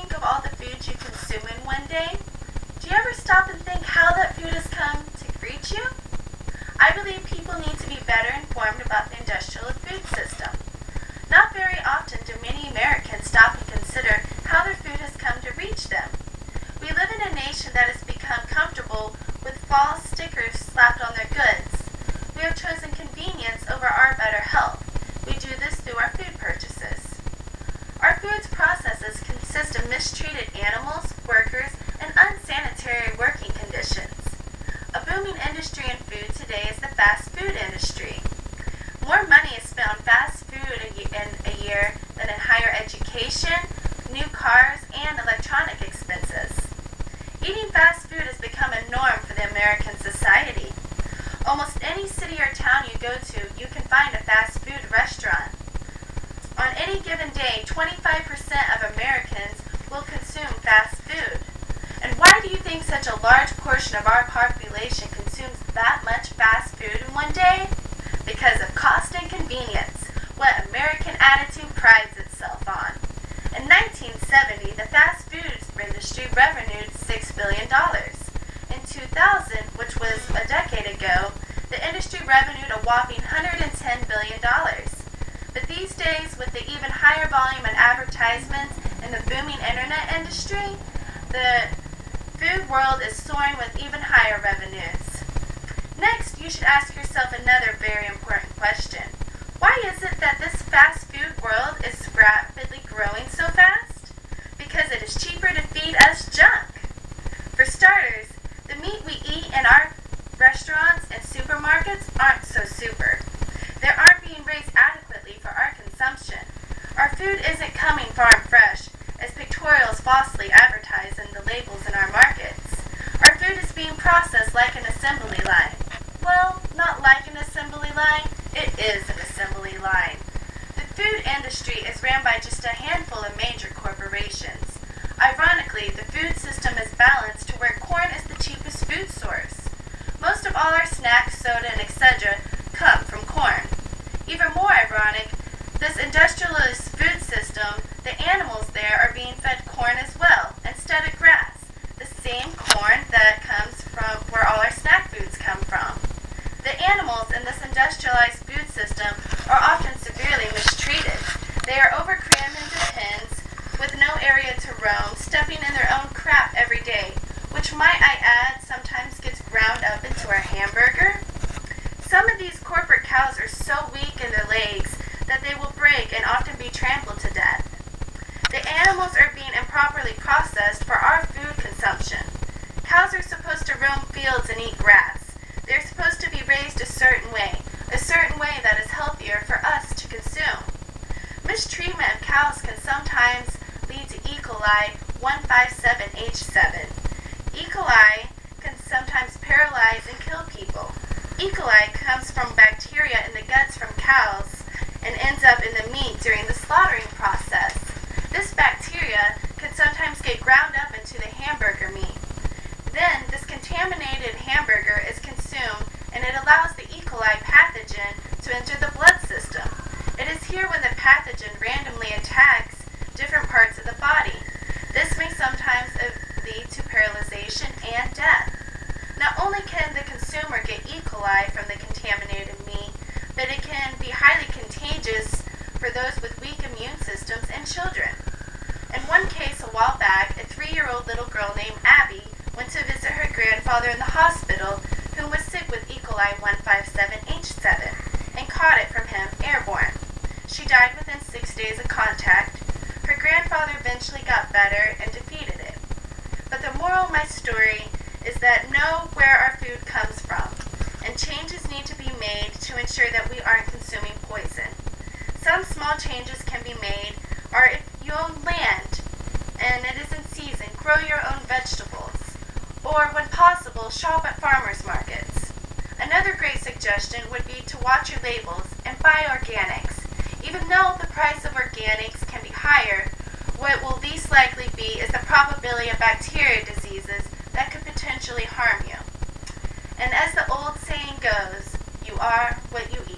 think of all the food you consume in one day, do you ever stop and think how that food has come to reach you? I believe people need to be better informed about the industrial food system. Not very often do many Americans stop and consider how their food has come to reach them. We live in a nation that has become comfortable with false stickers slapped on their goods. We have chosen convenience over our better health. We do this through our food purchases. Our food's processes consist of mistreated animals, workers, and unsanitary working conditions. A booming industry in food today is the fast food industry. More money is spent on fast food in a year than in higher education, new cars, and electronic expenses. Eating fast food has become a norm for the American society. Almost any city or town you go to, you can find a fast food restaurant. On any given day, 25% of Americans will consume fast food. And why do you think such a large portion of our population consumes that much fast food in one day? Because of cost and convenience, what American attitude prides itself on. In 1970, the fast food industry revenued $6 billion. In 2000, which was a decade ago, the industry revenued a whopping $110 billion. But these days, with the even higher volume of advertisements in the booming internet industry, the food world is soaring with even higher revenues. Next, you should ask yourself another very important question. Why is it that this fast food world is rapidly growing so fast? Because it is cheaper to feed us junk. For starters, the meat we eat in our restaurants and supermarkets aren't so super. They aren't being raised adequately for our consumption. Our food isn't coming farm fresh, as pictorials falsely advertise in the labels in our markets. Our food is being processed like an assembly line. Well, not like an assembly line, it is an assembly line. The food industry is ran by just a handful of major corporations. Ironically, the food system is balanced to where corn is the cheapest food source. Most of all our snacks, soda, and etc. come from corn. Even more ironic, this industrialist food system, the animals there are being fed corn as well, instead of grass, the same corn that comes from where all our snack foods come from. The animals in this industrialized food system are often severely mistreated. They are overcrammed into pens with no area to roam, stepping in their own crap every day, which might I add sometimes gets ground up into our hamburger. Some of these corporate cows are so weak in their legs that they will break and often be trampled to death. The animals are being improperly processed for our food consumption. Cows are supposed to roam fields and eat grass. They're supposed to be raised a certain way that is healthier for us to consume. Mistreatment of cows can sometimes lead to E. coli 157H7. E. coli can sometimes paralyze and kill people. E. coli comes from bacteria in the guts from cows and ends up in the meat during the slaughtering process. This bacteria can sometimes get ground up into the hamburger meat. Then, this contaminated hamburger is consumed and it allows the E. coli pathogen to enter the blood system. It is here when the pathogen randomly attacks different parts of the body. This may sometimes lead to paralyzation and death. Not only can the consumer get E. coli from the contaminated meat, but it can be highly contagious for those with weak immune systems and children. In one case a while back, a 3-year-old little girl named Abby went to visit her grandfather in the hospital, who was sick with E. coli 157H7 and caught it from him airborne. She died within 6 days of contact. Her grandfather eventually got better and defeated it. But the moral of my story is that know where our food comes from, and changes need to be made to ensure that we aren't consuming poison. Some small changes can be made, or if you own land and it is in season, grow your own vegetables. Or, when possible, shop at farmers markets. Another great suggestion would be to watch your labels and buy organics. Even though the price of organics can be higher, what will least likely be is the probability of bacteria diseases that could potentially harm you. And as the old saying goes, you are what you eat.